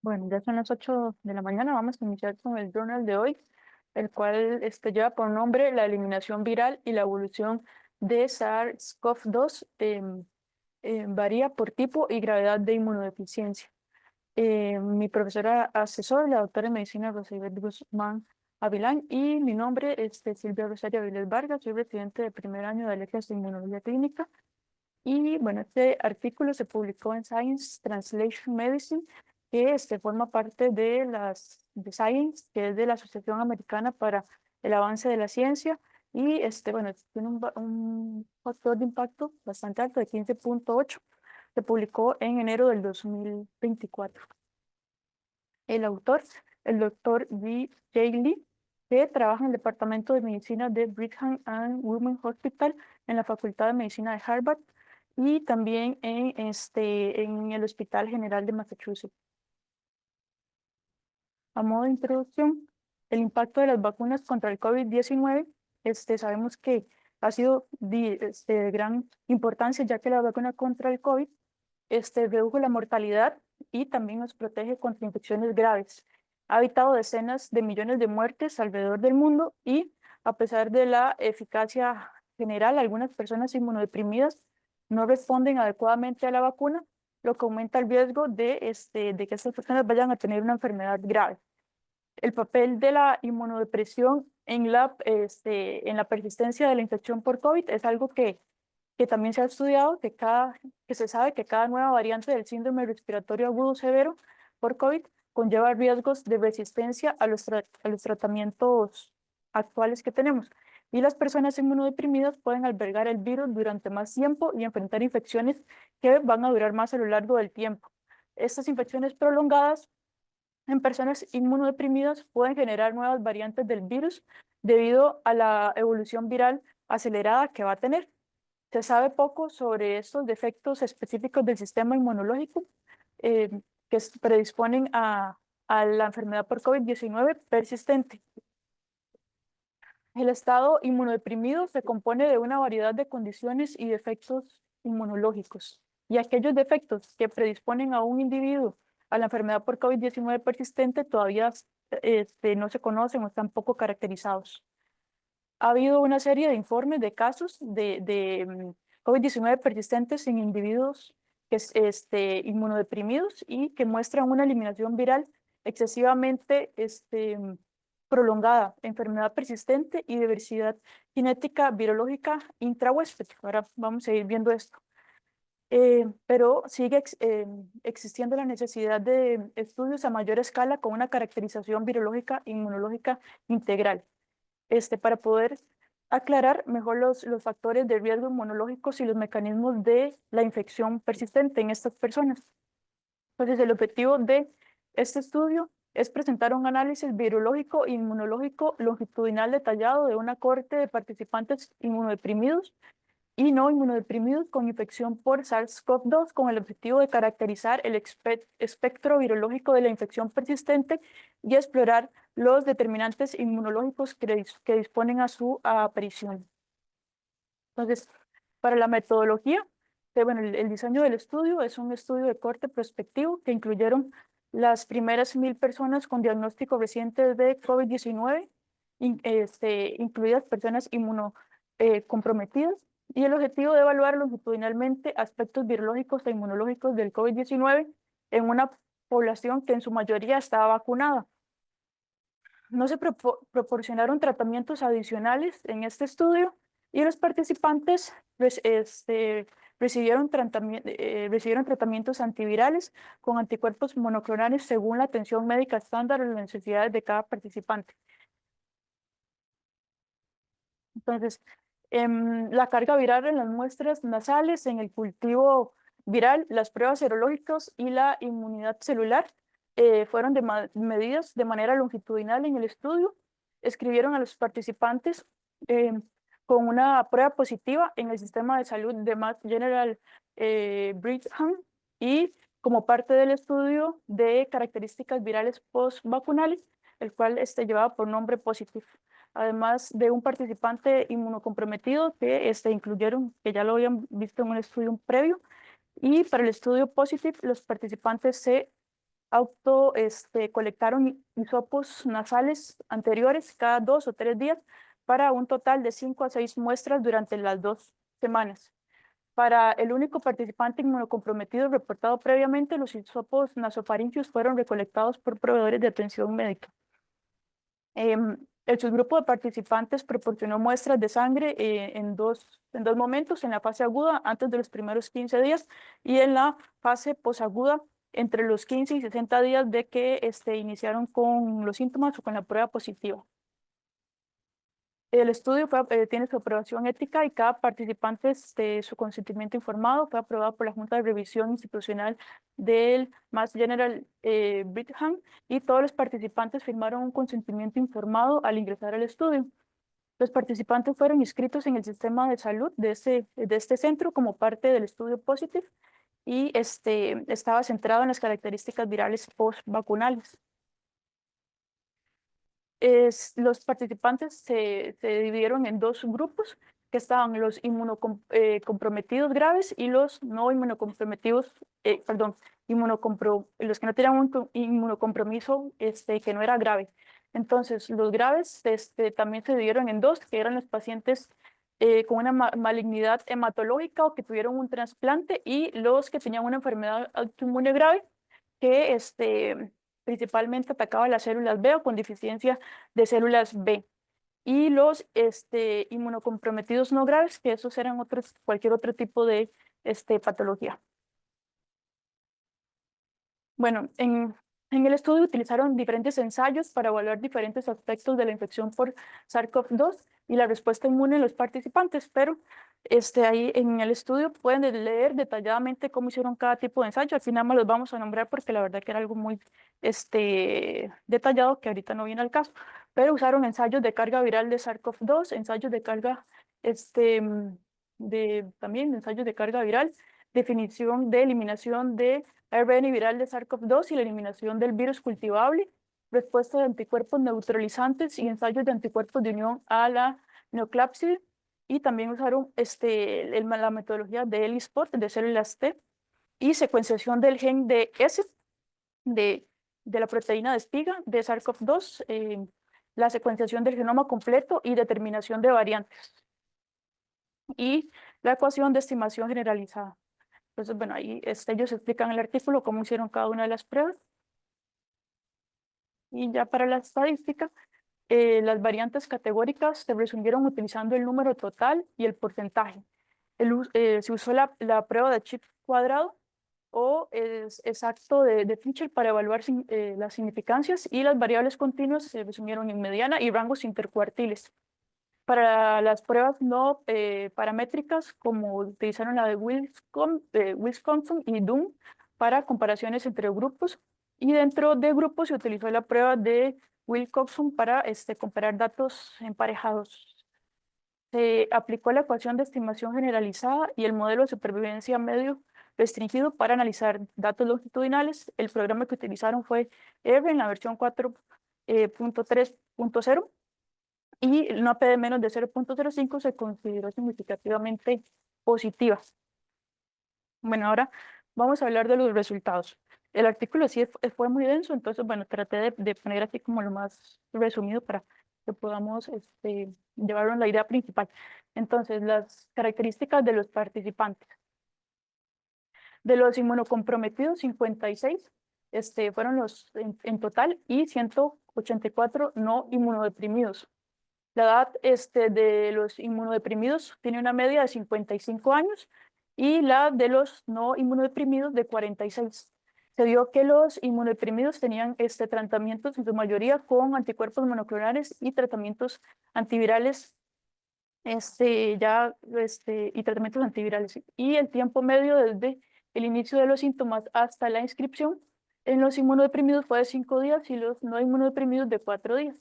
Bueno, ya son las 8 de la mañana. Vamos a iniciar con el journal de hoy, el cual lleva por nombre La eliminación viral y la evolución de SARS-CoV-2 varía por tipo y gravedad de inmunodeficiencia. Mi profesora asesora, la doctora en medicina Rosibel Guzmán Avilán, y mi nombre es Silvia Rosario Avilés Vargas. Soy residente de primer año de alergias de inmunología clínica. Y bueno, este artículo se publicó en Science Translation Medicine, que forma parte de Science, que es de la Asociación Americana para el Avance de la Ciencia. Y bueno, tiene un factor de impacto bastante alto, de 15.8. Se publicó en enero del 2024. El autor, el doctor G. J. Lee, que trabaja en el Departamento de Medicina de Brigham and Women's Hospital en la Facultad de Medicina de Harvard y también en el Hospital General de Massachusetts. A modo de introducción, el impacto de las vacunas contra el COVID-19, sabemos que ha sido de gran importancia, ya que la vacuna contra el COVID redujo la mortalidad y también nos protege contra infecciones graves. Ha evitado decenas de millones de muertes alrededor del mundo y, a pesar de la eficacia general, algunas personas inmunodeprimidas no responden adecuadamente a la vacuna, lo que aumenta el riesgo de que estas personas vayan a tener una enfermedad grave. El papel de la inmunodepresión en la persistencia de la infección por COVID es algo que también se ha estudiado, que se sabe que cada nueva variante del síndrome respiratorio agudo severo por COVID conlleva riesgos de resistencia a los tratamientos actuales que tenemos. Y las personas inmunodeprimidas pueden albergar el virus durante más tiempo y enfrentar infecciones que van a durar más a lo largo del tiempo. Estas infecciones prolongadas en personas inmunodeprimidas pueden generar nuevas variantes del virus debido a la evolución viral acelerada que va a tener. Se sabe poco sobre estos defectos específicos del sistema inmunológico eh, predisponen a la enfermedad por COVID-19 persistente. El estado inmunodeprimido se compone de una variedad de condiciones y defectos inmunológicos, y aquellos defectos que predisponen a un individuo a la enfermedad por COVID-19 persistente todavía no se conocen o están poco caracterizados. Ha habido una serie de informes de casos de COVID-19 persistentes en individuos inmunodeprimidos y que muestran una eliminación viral excesivamente prolongada, enfermedad persistente y diversidad genética virológica intrahuésped. Ahora vamos a ir viendo esto. Pero sigue existiendo la necesidad de estudios a mayor escala con una caracterización virológica e inmunológica integral para poder aclarar mejor los factores de riesgo inmunológicos y los mecanismos de la infección persistente en estas personas. Entonces, el objetivo de este estudio es presentar un análisis virológico e inmunológico longitudinal detallado de una cohorte de participantes inmunodeprimidos y no inmunodeprimidos con infección por SARS-CoV-2 con el objetivo de caracterizar el espectro virológico de la infección persistente y explorar los determinantes inmunológicos que disponen a su aparición. Entonces, para la metodología, bueno, el diseño del estudio es un estudio de corte prospectivo que incluyeron las primeras 1.000 personas con diagnóstico reciente de COVID-19, incluidas personas inmunocomprometidas, y el objetivo de evaluar longitudinalmente aspectos virológicos e inmunológicos del COVID-19 en una población que en su mayoría estaba vacunada. No se proporcionaron tratamientos adicionales en este estudio y los participantes recibieron tratamientos antivirales con anticuerpos monoclonales según la atención médica estándar o las necesidades de cada participante. Entonces, la carga viral en las muestras nasales, en el cultivo viral, las pruebas serológicas y la inmunidad celular fueron medidas de manera longitudinal en el estudio. Escribieron a los participantes con una prueba positiva en el sistema de salud de Mass General Brigham y como parte del estudio de características virales post-vacunales, el cual llevaba por nombre Positive, además de un participante inmunocomprometido que incluyeron, que ya lo habían visto en un estudio previo. Y para el estudio Positive, los participantes se colectaron hisopos nasales anteriores cada 2 o 3 días para un total de 5 a 6 muestras durante las 2 semanas. Para el único participante inmunocomprometido reportado previamente, los hisopos nasofaríngeos fueron recolectados por proveedores de atención médica. El subgrupo de participantes proporcionó muestras de sangre en dos momentos, en la fase aguda antes de los primeros 15 días y en la fase posaguda entre los 15 y 60 días de que iniciaron con los síntomas o con la prueba positiva. El estudio tiene su aprobación ética y cada participante, su consentimiento informado, fue aprobado por la Junta de Revisión Institucional del Mass General Brigham y todos los participantes firmaron un consentimiento informado al ingresar al estudio. Los participantes fueron inscritos en el sistema de salud de este centro como parte del estudio POSITIVE y estaba centrado en las características virales post-vacunales. Los participantes se dividieron en 2 grupos, que estaban los inmunocomprometidos graves y los no inmunocomprometidos, los que no tenían un inmunocompromiso que no era grave. Entonces, los graves también se dividieron en 2, que eran los pacientes con una malignidad hematológica o que tuvieron un trasplante, y los que tenían una enfermedad autoinmune grave, que principalmente atacaba las células B o con deficiencia de células B. Y los inmunocomprometidos no graves, que esos eran cualquier otro tipo de patología. Bueno, en el estudio utilizaron diferentes ensayos para evaluar diferentes aspectos de la infección por SARS-CoV-2 y la respuesta inmune en los participantes, pero ahí en el estudio pueden leer detalladamente cómo hicieron cada tipo de ensayo. Aquí nada más los vamos a nombrar porque la verdad que era algo muy detallado que ahorita no viene al caso, pero usaron ensayos de carga viral de SARS-CoV-2, ensayos de carga, también ensayos de carga viral, definición de eliminación de ARN viral de SARS-CoV-2 y la eliminación del virus cultivable, respuesta de anticuerpos neutralizantes y ensayos de anticuerpos de unión a la neoclápside, y también usaron la metodología de ELISpot de células T y secuenciación del gen de S de la proteína de espiga de SARS-CoV-2, la secuenciación del genoma completo y determinación de variantes, y la ecuación de estimación generalizada. Entonces, bueno, ahí ellos explican en el artículo cómo hicieron cada una de las pruebas. Y ya para la estadística, las variantes categóricas se resumieron utilizando el número total y el porcentaje. Se usó la prueba de chip cuadrado o exacto de Fisher para evaluar las significancias, y las variables continuas se resumieron en mediana y rangos intercuartiles. Para las pruebas no paramétricas, como utilizaron la de Wisconsin y Doom para comparaciones entre grupos, y dentro de grupos se utilizó la prueba de Wilcoxon para comparar datos emparejados. Se aplicó la ecuación de estimación generalizada y el modelo de supervivencia medio restringido para analizar datos longitudinales. El programa que utilizaron fue R en la versión 4.3.0. y una P de menos de 0.05 se consideró significativamente positiva. Bueno, ahora vamos a hablar de los resultados. El artículo sí fue muy denso, entonces, bueno, traté de poner así como lo más resumido para que podamos llevarlo en la idea principal. Entonces, las características de los participantes. De los inmunocomprometidos, 56 fueron los en total, y 184 no inmunodeprimidos. La edad de los inmunodeprimidos tiene una media de 55 años y la de los no inmunodeprimidos de 46. Se vio que los inmunodeprimidos tenían tratamientos en su mayoría con anticuerpos monoclonales y tratamientos antivirales, y tratamientos antivirales. Y el tiempo medio desde el inicio de los síntomas hasta la inscripción en los inmunodeprimidos fue de 5 días y los no inmunodeprimidos de 4 días.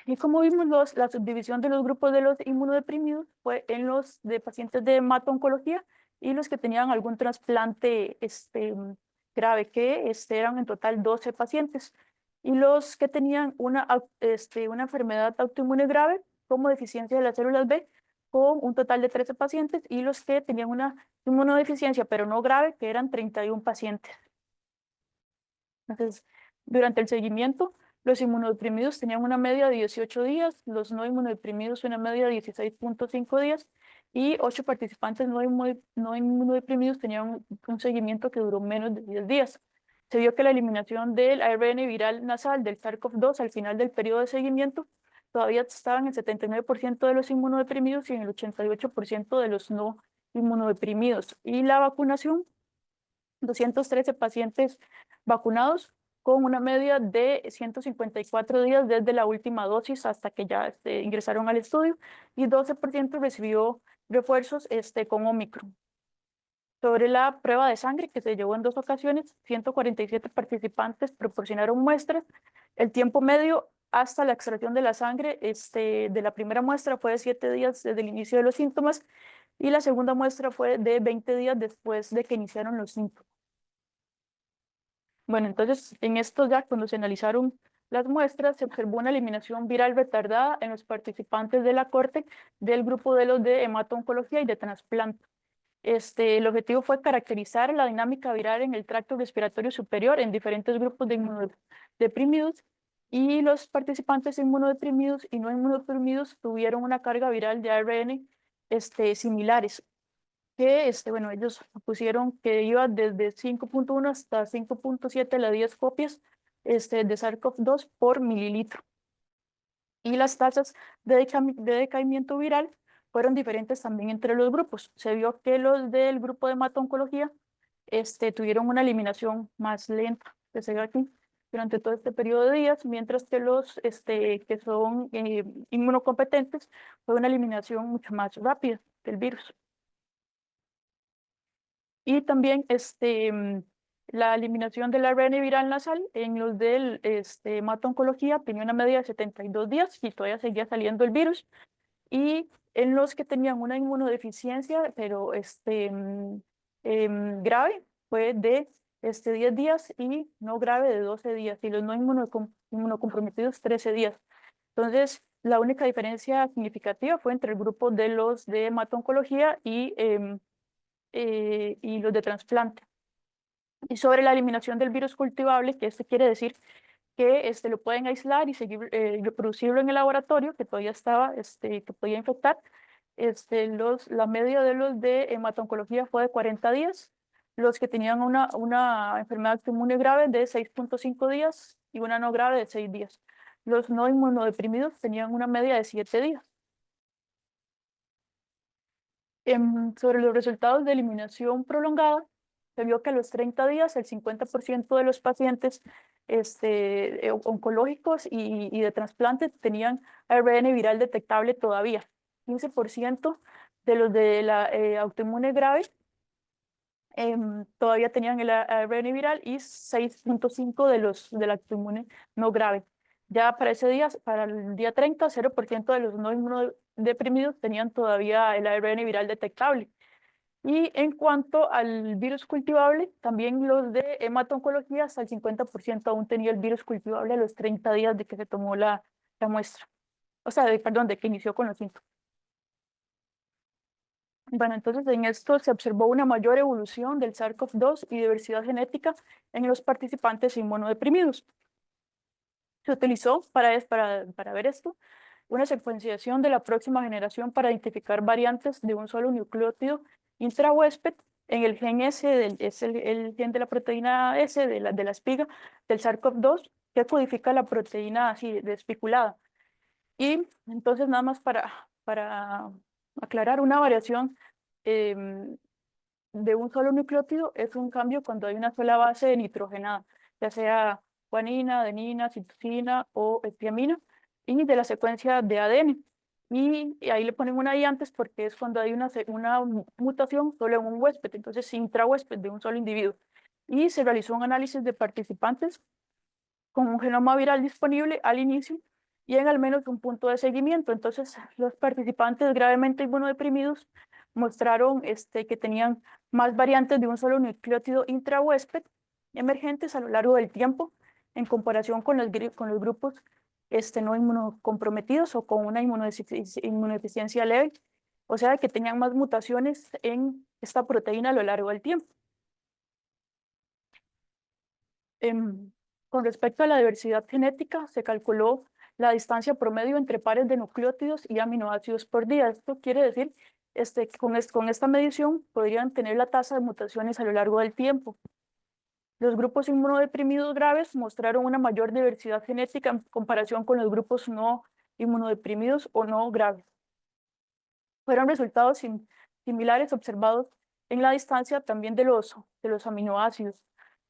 Y como vimos, la subdivisión de los grupos de los inmunodeprimidos fue en los de pacientes de hemato-oncología y los que tenían algún trasplante grave, que eran en total 12 pacientes. Y los que tenían una enfermedad autoinmune grave, como deficiencia de las células B, con un total de 13 pacientes, y los que tenían una inmunodeficiencia, pero no grave, que eran 31 pacientes. Entonces, durante el seguimiento, los inmunodeprimidos tenían una media de 18 días, los no inmunodeprimidos una media de 16.5 días y 8 participantes no inmunodeprimidos tenían un seguimiento que duró menos de 10 días. Se vio que la eliminación del ARN viral nasal del SARS-CoV-2 al final del periodo de seguimiento todavía estaba en el 79% de los inmunodeprimidos y en el 88% de los no inmunodeprimidos. Y la vacunación, 213 pacientes vacunados con una media de 154 días desde la última dosis hasta que ya ingresaron al estudio y 12% recibió refuerzos con Omicron. Sobre la prueba de sangre que se llevó en 2 ocasiones, 147 participantes proporcionaron muestras. El tiempo medio hasta la extracción de la sangre de la primera muestra fue de 7 días desde el inicio de los síntomas y la segunda muestra fue de 20 días después de que iniciaron los síntomas. Bueno, entonces en esto ya cuando se analizaron las muestras, se observó una eliminación viral retardada en los participantes de la corte del grupo de los de hemato-oncología y de trasplante. El objetivo fue caracterizar la dinámica viral en el tracto respiratorio superior en diferentes grupos de inmunodeprimidos y los participantes inmunodeprimidos y no inmunodeprimidos tuvieron una carga viral de ARN similares que bueno, ellos pusieron que iba desde 5.1 hasta 5.7 las 10 copias de SARS-CoV-2 por mililitro. Y las tasas de decaimiento viral fueron diferentes también entre los grupos. Se vio que los del grupo de hemato-oncología tuvieron una eliminación más lenta, que se ve aquí, durante todo este periodo de días, mientras que los que son inmunocompetentes fue una eliminación mucho más rápida del virus. Y también la eliminación del ARN viral nasal en los del hemato-oncología tenía una media de 72 días y todavía seguía saliendo el virus. Y en los que tenían una inmunodeficiencia, pero grave, fue de 10 días y no grave de 12 días. Y los no inmunocomprometidos, 13 días. Entonces, la única diferencia significativa fue entre el grupo de los de hemato-oncología y los de trasplante. Y sobre la eliminación del virus cultivable, que quiere decir que lo pueden aislar y seguir reproducirlo en el laboratorio, que todavía estaba, que podía infectar. La media de los de hemato-oncología fue de 40 días, los que tenían una enfermedad autoinmune grave de 6.5 días y una no grave de 6 días. Los no inmunodeprimidos tenían una media de 7 días. Sobre los resultados de eliminación prolongada, se vio que a los 30 días el 50% de los pacientes oncológicos y de trasplante tenían ARN viral detectable todavía. 15% de los de la autoinmune grave todavía tenían el ARN viral y 6.5 de los de la autoinmune no grave. Ya para ese día, para el día 30, 0% de los no inmunodeprimidos tenían todavía el ARN viral detectable. Y en cuanto al virus cultivable, también los de hemato-oncología, hasta el 50% aún tenía el virus cultivable a los 30 días de que se tomó la muestra. O sea, perdón, de que inició con los síntomas. Bueno, entonces en esto se observó una mayor evolución del SARS-CoV-2 y diversidad genética en los participantes inmunodeprimidos. Se utilizó para ver esto una secuenciación de la próxima generación para identificar variantes de un solo nucleótido intrahuésped en el gen S, es el gen de la proteína S de la espiga del SARS-CoV-2 que codifica la proteína así despiculada. Y entonces nada más para aclarar, una variación de un solo nucleótido es un cambio cuando hay una sola base nitrogenada, ya sea guanina, adenina, citosina o tiamina, y de la secuencia de ADN. Y ahí le ponen una I antes porque es cuando hay una mutación solo en un huésped, entonces intrahuésped de un solo individuo. Y se realizó un análisis de participantes con un genoma viral disponible al inicio y en al menos un punto de seguimiento. Entonces, los participantes gravemente inmunodeprimidos mostraron que tenían más variantes de un solo nucleótido intrahuésped emergentes a lo largo del tiempo en comparación con los grupos no inmunocomprometidos o con una inmunodeficiencia leve, o sea, que tenían más mutaciones en esta proteína a lo largo del tiempo. Con respecto a la diversidad genética, se calculó la distancia promedio entre pares de nucleótidos y aminoácidos por día. Esto quiere decir que con esta medición podrían tener la tasa de mutaciones a lo largo del tiempo. Los grupos inmunodeprimidos graves mostraron una mayor diversidad genética en comparación con los grupos no inmunodeprimidos o no graves. Fueron resultados similares observados en la distancia también de los aminoácidos,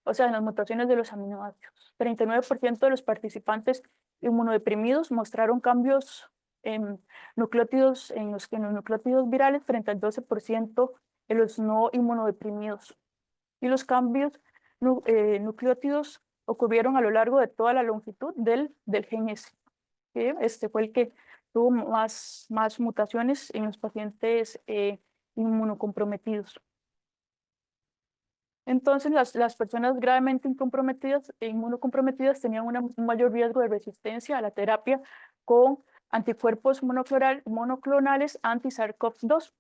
o sea, en las mutaciones de los aminoácidos. 39% de los participantes inmunodeprimidos mostraron cambios en nucleótidos, en los nucleótidos virales frente al 12% en los no inmunodeprimidos. Y los cambios nucleótidos ocurrieron a lo largo de toda la longitud del gen S, que fue el que tuvo más mutaciones en los pacientes inmunocomprometidos. Entonces, las personas gravemente inmunocomprometidas tenían un mayor riesgo de resistencia a la terapia con anticuerpos monoclonales anti-SARS-CoV-2.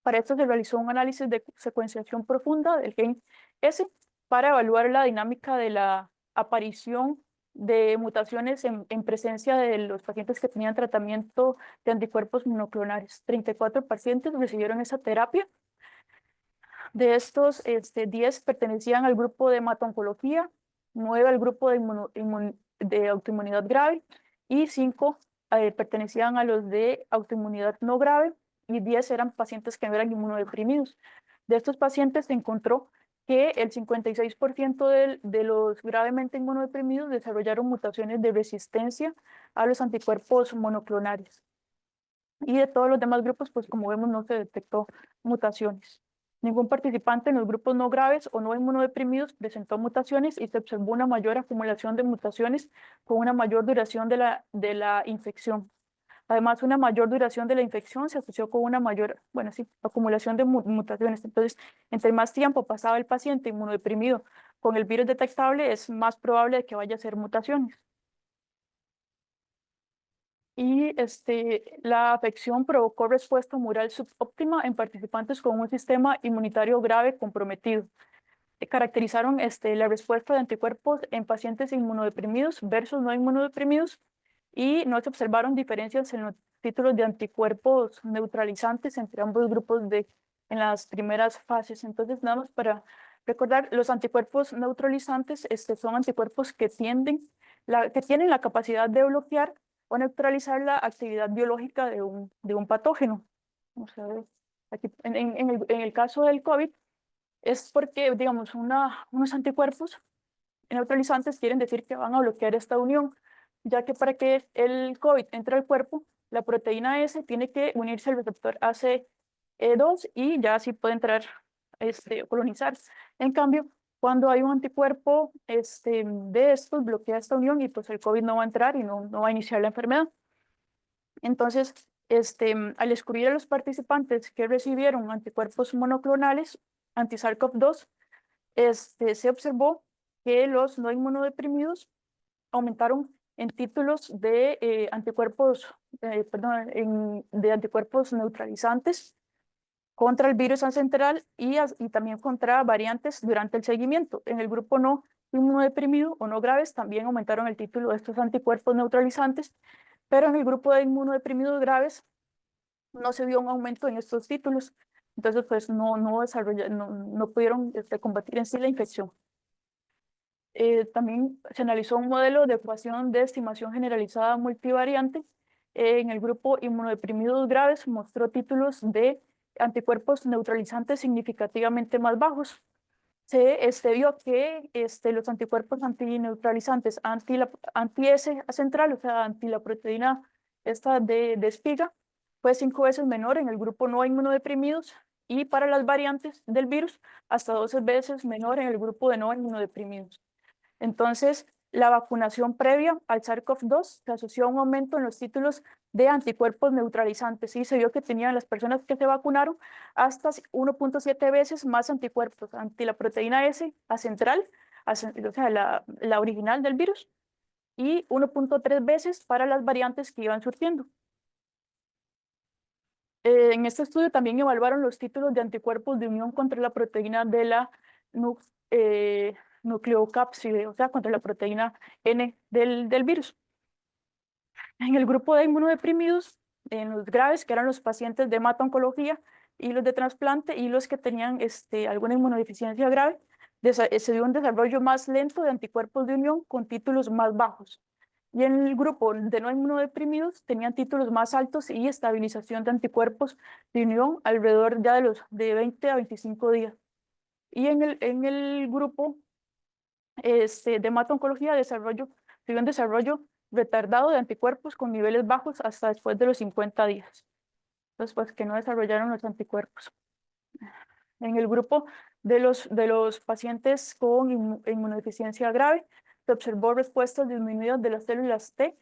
Para esto se realizó un análisis de secuenciación profunda del gen S para evaluar la dinámica de la aparición de mutaciones en presencia de los pacientes que tenían tratamiento de anticuerpos monoclonales. 34 pacientes recibieron esa terapia. De estos, 10 pertenecían al grupo de hemato-oncología, 9 al grupo de autoinmunidad grave y 5 pertenecían a los de autoinmunidad no grave y 10 eran pacientes que no eran inmunodeprimidos. De estos pacientes se encontró que el 56% de los gravemente inmunodeprimidos desarrollaron mutaciones de resistencia a los anticuerpos monoclonales. Y de todos los demás grupos, pues como vemos, no se detectó mutaciones. Ningún participante en los grupos no graves o no inmunodeprimidos presentó mutaciones y se observó una mayor acumulación de mutaciones con una mayor duración de la infección. Además, una mayor duración de la infección se asoció con una mayor, acumulación de mutaciones. Entonces, entre más tiempo pasaba el paciente inmunodeprimido con el virus detectable, es más probable de que vaya a ser mutaciones. Y la afección provocó respuesta humoral subóptima en participantes con un sistema inmunitario grave comprometido. Caracterizaron la respuesta de anticuerpos en pacientes inmunodeprimidos versus no inmunodeprimidos y no se observaron diferencias en los títulos de anticuerpos neutralizantes entre ambos grupos en las primeras fases. Entonces, nada más para recordar, los anticuerpos neutralizantes son anticuerpos que tienen la capacidad de bloquear o neutralizar la actividad biológica de un patógeno. Vamos a ver, aquí, en el caso del COVID, es porque, digamos, unos anticuerpos neutralizantes quieren decir que van a bloquear esta unión, ya que para que el COVID entre al cuerpo, la proteína S tiene que unirse al receptor ACE2 y ya así puede entrar, colonizar. En cambio, cuando hay un anticuerpo de estos, bloquea esta unión y pues el COVID no va a entrar y no va a iniciar la enfermedad. Entonces, al descubrir a los participantes que recibieron anticuerpos monoclonales anti-SARS-CoV-2, se observó que los no inmunodeprimidos aumentaron en títulos de anticuerpos, de anticuerpos neutralizantes contra el virus ancestral y también contra variantes durante el seguimiento. En el grupo no inmunodeprimido o no graves también aumentaron el título de estos anticuerpos neutralizantes, pero en el grupo de inmunodeprimidos graves no se vio un aumento en estos títulos. Entonces, pues no pudieron combatir en sí la infección. También se analizó un modelo de ecuación de estimación generalizada multivariante. En el grupo inmunodeprimidos graves mostró títulos de anticuerpos neutralizantes significativamente más bajos. Se vio que los anticuerpos antineutralizantes anti-S central, o sea, anti la proteína esta de espiga, fue 5 veces menor en el grupo no inmunodeprimidos y para las variantes del virus hasta 12 veces menor en el grupo de no inmunodeprimidos. Entonces, la vacunación previa al SARS-CoV-2 se asoció a un aumento en los títulos de anticuerpos neutralizantes y se vio que tenían las personas que se vacunaron hasta 1.7 veces más anticuerpos anti la proteína S acentral, o sea, la original del virus, y 1.3 veces para las variantes que iban surgiendo. En este estudio también evaluaron los títulos de anticuerpos de unión contra la proteína de la nucleocápside, o sea, contra la proteína N del virus. En el grupo de inmunodeprimidos, en los graves, que eran los pacientes de hemato-oncología y los de trasplante y los que tenían alguna inmunodeficiencia grave, se dio un desarrollo más lento de anticuerpos de unión con títulos más bajos. Y en el grupo de no inmunodeprimidos tenían títulos más altos y estabilización de anticuerpos de unión alrededor ya de 20 a 25 días. Y en el grupo de hemato-oncología se dio un desarrollo retardado de anticuerpos con niveles bajos hasta después de los 50 días. Entonces, pues que no desarrollaron los anticuerpos. En el grupo de los pacientes con inmunodeficiencia grave, se observó respuestas disminuidas de las células T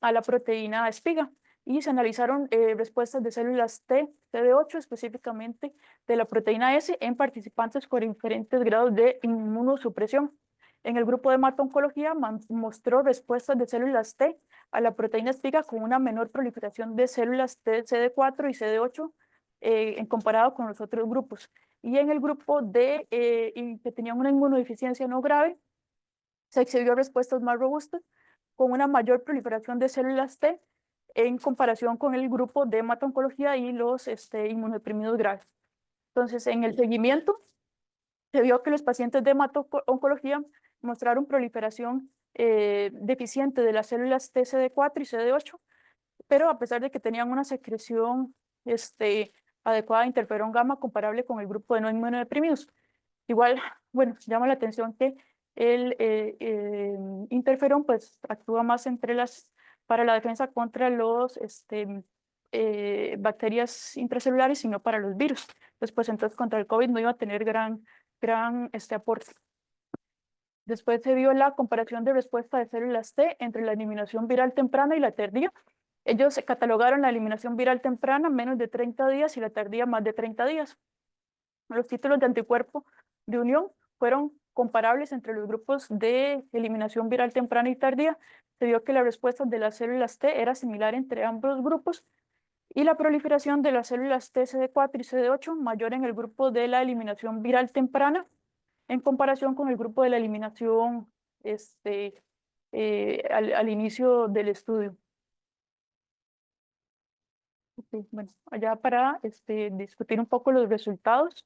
a la proteína espiga y se analizaron respuestas de células T, CD8 específicamente de la proteína S en participantes con diferentes grados de inmunosupresión. En el grupo de hemato-oncología mostró respuestas de células T a la proteína espiga con una menor proliferación de células T, CD4 y CD8 en comparado con los otros grupos. Y en el grupo que tenían una inmunodeficiencia no grave, se exhibió respuestas más robustas con una mayor proliferación de células T en comparación con el grupo de hemato-oncología y los inmunodeprimidos graves. Entonces, en el seguimiento, se vio que los pacientes de hemato-oncología mostraron proliferación deficiente de las células TCD4 y CD8, pero a pesar de que tenían una secreción adecuada de interferón gamma comparable con el grupo de no inmunodeprimidos. Igual, bueno, llama la atención que el interferón pues actúa más para la defensa contra los bacterias intracelulares, sino para los virus. Entonces contra el COVID no iba a tener gran aporte. Después se vio la comparación de respuesta de células T entre la eliminación viral temprana y la tardía. Ellos catalogaron la eliminación viral temprana menos de 30 días y la tardía más de 30 días. Los títulos de anticuerpo de unión fueron comparables entre los grupos de eliminación viral temprana y tardía. Se vio que la respuesta de las células T era similar entre ambos grupos y la proliferación de las células T, CD4 y CD8 mayor en el grupo de la eliminación viral temprana en comparación con el grupo de la eliminación al inicio del estudio. Okay, bueno, allá para discutir un poco los resultados,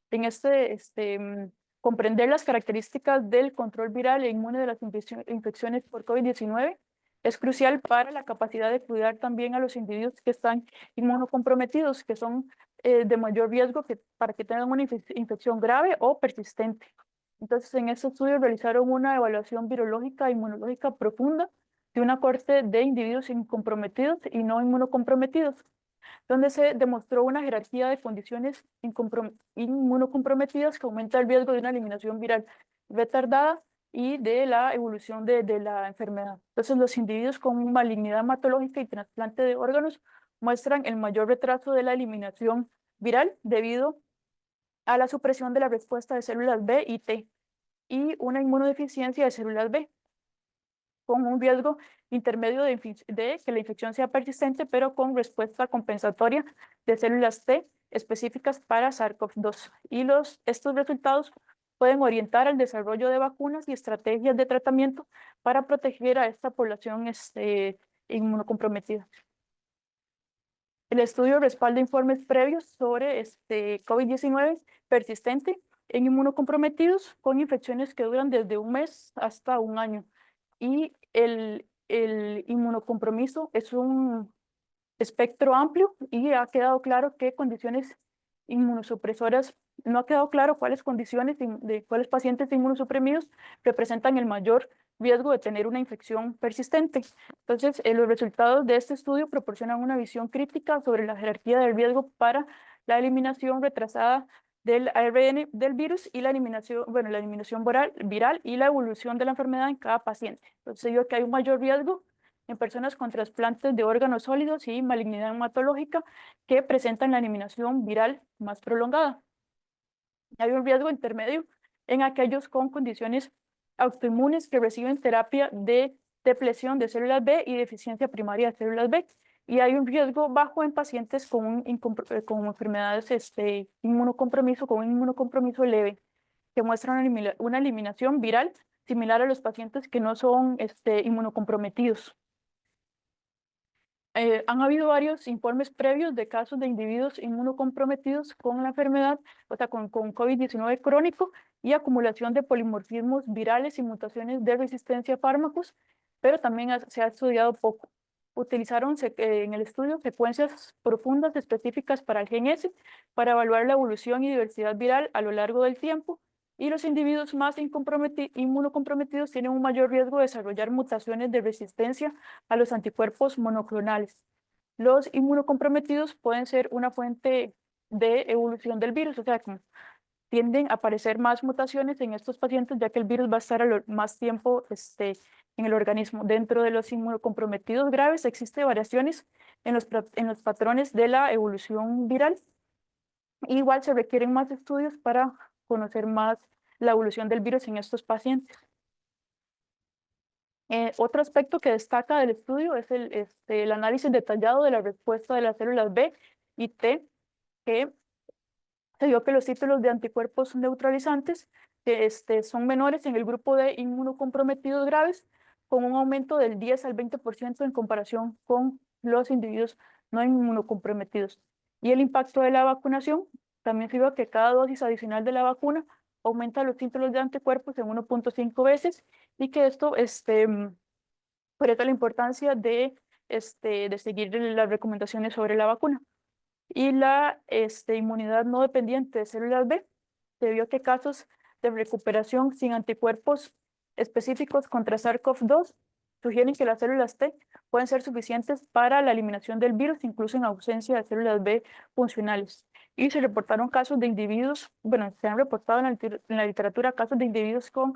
en comprender las características del control viral e inmune de las infecciones por COVID-19 es crucial para la capacidad de cuidar también a los individuos que están inmunocomprometidos, que son de mayor riesgo para que tengan una infección grave o persistente. Entonces, en este estudio realizaron una evaluación virológica e inmunológica profunda de una corte de individuos incomprometidos y no inmunocomprometidos, donde se demostró una jerarquía de condiciones inmunocomprometidas que aumenta el riesgo de una eliminación viral retardada y de la evolución de la enfermedad. Entonces, los individuos con malignidad hematológica y trasplante de órganos muestran el mayor retraso de la eliminación viral debido a la supresión de la respuesta de células B y T y una inmunodeficiencia de células B, con un riesgo intermedio de que la infección sea persistente, pero con respuesta compensatoria de células T específicas para SARS-CoV-2. Y estos resultados pueden orientar al desarrollo de vacunas y estrategias de tratamiento para proteger a esta población inmunocomprometida. El estudio respalda informes previos sobre COVID-19 persistente en inmunocomprometidos con infecciones que duran desde un mes hasta un año. Y el inmunocompromiso es un espectro amplio y ha quedado claro que condiciones inmunosupresoras, no ha quedado claro cuáles condiciones de cuáles pacientes inmunosuprimidos representan el mayor riesgo de tener una infección persistente. Entonces, los resultados de este estudio proporcionan una visión crítica sobre la jerarquía del riesgo para la eliminación retrasada del ARN del virus y la eliminación viral y la evolución de la enfermedad en cada paciente. Entonces, se vio que hay un mayor riesgo en personas con trasplantes de órganos sólidos y malignidad hematológica que presentan la eliminación viral más prolongada. Hay un riesgo intermedio en aquellos con condiciones autoinmunes que reciben terapia de depleción de células B y deficiencia primaria de células B. Y hay un riesgo bajo en pacientes con enfermedades con un inmunocompromiso leve. que muestran una eliminación viral similar a los pacientes que no son inmunocomprometidos. Han habido varios informes previos de casos de individuos inmunocomprometidos con la enfermedad, o sea, con COVID-19 crónico y acumulación de polimorfismos virales y mutaciones de resistencia a fármacos, pero también se ha estudiado poco. Utilizaron en el estudio secuencias profundas específicas para el gen S para evaluar la evolución y diversidad viral a lo largo del tiempo, y los individuos más inmunocomprometidos tienen un mayor riesgo de desarrollar mutaciones de resistencia a los anticuerpos monoclonales. Los inmunocomprometidos pueden ser una fuente de evolución del virus, o sea, como tienden a aparecer más mutaciones en estos pacientes, ya que el virus va a estar más tiempo en el organismo. Dentro de los inmunocomprometidos graves existen variaciones en los patrones de la evolución viral. Igual se requieren más estudios para conocer más la evolución del virus en estos pacientes. Otro aspecto que destaca del estudio es el análisis detallado de la respuesta de las células B y T, que se vio que los títulos de anticuerpos neutralizantes son menores en el grupo de inmunocomprometidos graves, con un aumento del 10 al 20% en comparación con los individuos no inmunocomprometidos. Y el impacto de la vacunación también se vio que cada dosis adicional de la vacuna aumenta los títulos de anticuerpos en 1.5 veces, y que esto por eso la importancia de seguir las recomendaciones sobre la vacuna. Y la inmunidad no dependiente de células B, se vio que casos de recuperación sin anticuerpos específicos contra SARS-CoV-2 sugieren que las células T pueden ser suficientes para la eliminación del virus, incluso en ausencia de células B funcionales. Y se reportaron casos de individuos, bueno, se han reportado en la literatura casos de individuos con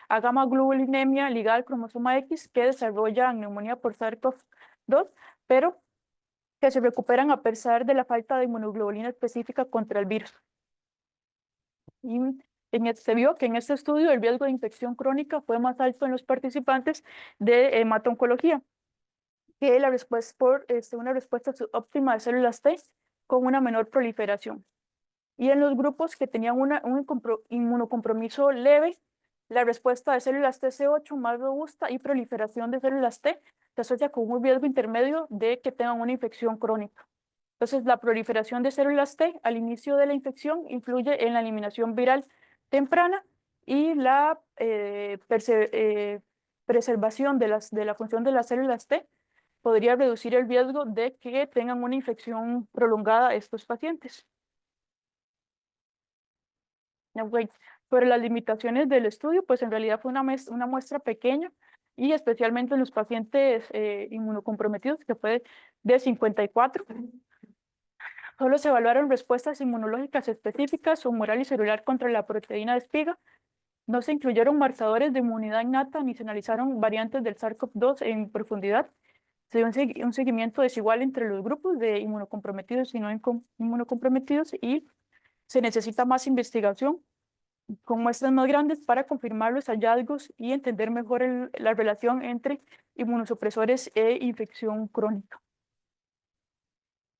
agamaglobulinemia ligada al cromosoma X que desarrollan neumonía por SARS-CoV-2, pero que se recuperan a pesar de la falta de inmunoglobulina específica contra el virus. Y se vio que en este estudio el riesgo de infección crónica fue más alto en los participantes de hemato-oncología, que la respuesta por una respuesta óptima de células T con una menor proliferación. Y en los grupos que tenían un inmunocompromiso leve, la respuesta de células TC8 más robusta y proliferación de células T se asocia con un riesgo intermedio de que tengan una infección crónica. Entonces, la proliferación de células T al inicio de la infección influye en la eliminación viral temprana, y la preservación de la función de las células T podría reducir el riesgo de que tengan una infección prolongada estos pacientes. Pero las limitaciones del estudio, pues en realidad fue una muestra pequeña, y especialmente en los pacientes inmunocomprometidos, que fue de 54. Solo se evaluaron respuestas inmunológicas específicas humoral y celular contra la proteína de espiga. No se incluyeron marcadores de inmunidad innata ni se analizaron variantes del SARS-CoV-2 en profundidad. Se dio un seguimiento desigual entre los grupos de inmunocomprometidos y no inmunocomprometidos, y se necesita más investigación con muestras más grandes para confirmar los hallazgos y entender mejor la relación entre inmunosupresores e infección crónica.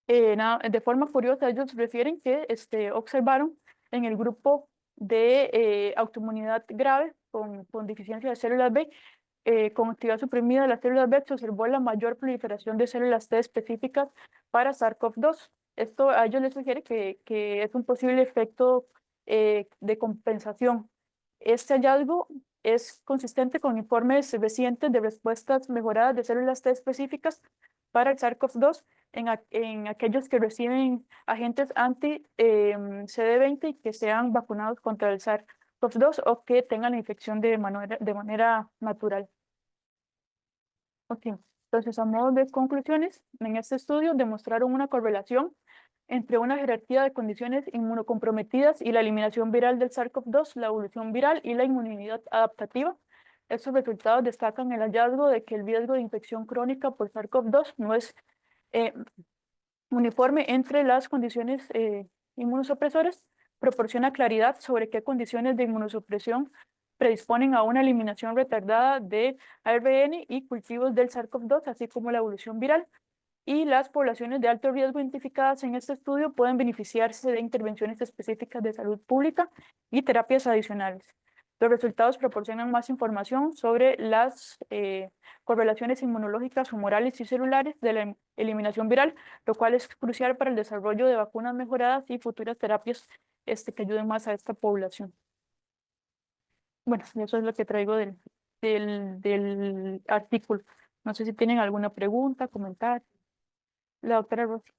De forma curiosa, ellos refieren que observaron en el grupo de autoinmunidad grave con deficiencia de células B, con actividad suprimida de las células B, se observó la mayor proliferación de células T específicas para SARS-CoV-2. Esto a ellos les sugiere que es un posible efecto de compensación. Este hallazgo es consistente con informes recientes de respuestas mejoradas de células T específicas para el SARS-CoV-2 en aquellos que reciben agentes anti-CD20 y que sean vacunados contra el SARS-CoV-2 o que tengan la infección de manera natural. Ok, entonces a modo de conclusiones, en este estudio demostraron una correlación entre una jerarquía de condiciones inmunocomprometidas y la eliminación viral del SARS-CoV-2, la evolución viral y la inmunidad adaptativa. Estos resultados destacan el hallazgo de que el riesgo de infección crónica por SARS-CoV-2 no es uniforme entre las condiciones inmunosupresoras, proporciona claridad sobre qué condiciones de inmunosupresión predisponen a una eliminación retardada de ARN y cultivos del SARS-CoV-2, así como la evolución viral. y las poblaciones de alto riesgo identificadas en este estudio pueden beneficiarse de intervenciones específicas de salud pública y terapias adicionales. Los resultados proporcionan más información sobre las correlaciones inmunológicas, humorales y celulares de la eliminación viral, lo cual es crucial para el desarrollo de vacunas mejoradas y futuras terapias que ayuden más a esta población. Bueno, eso es lo que traigo del artículo. No sé si tienen alguna pregunta, comentario. La doctora Rossi.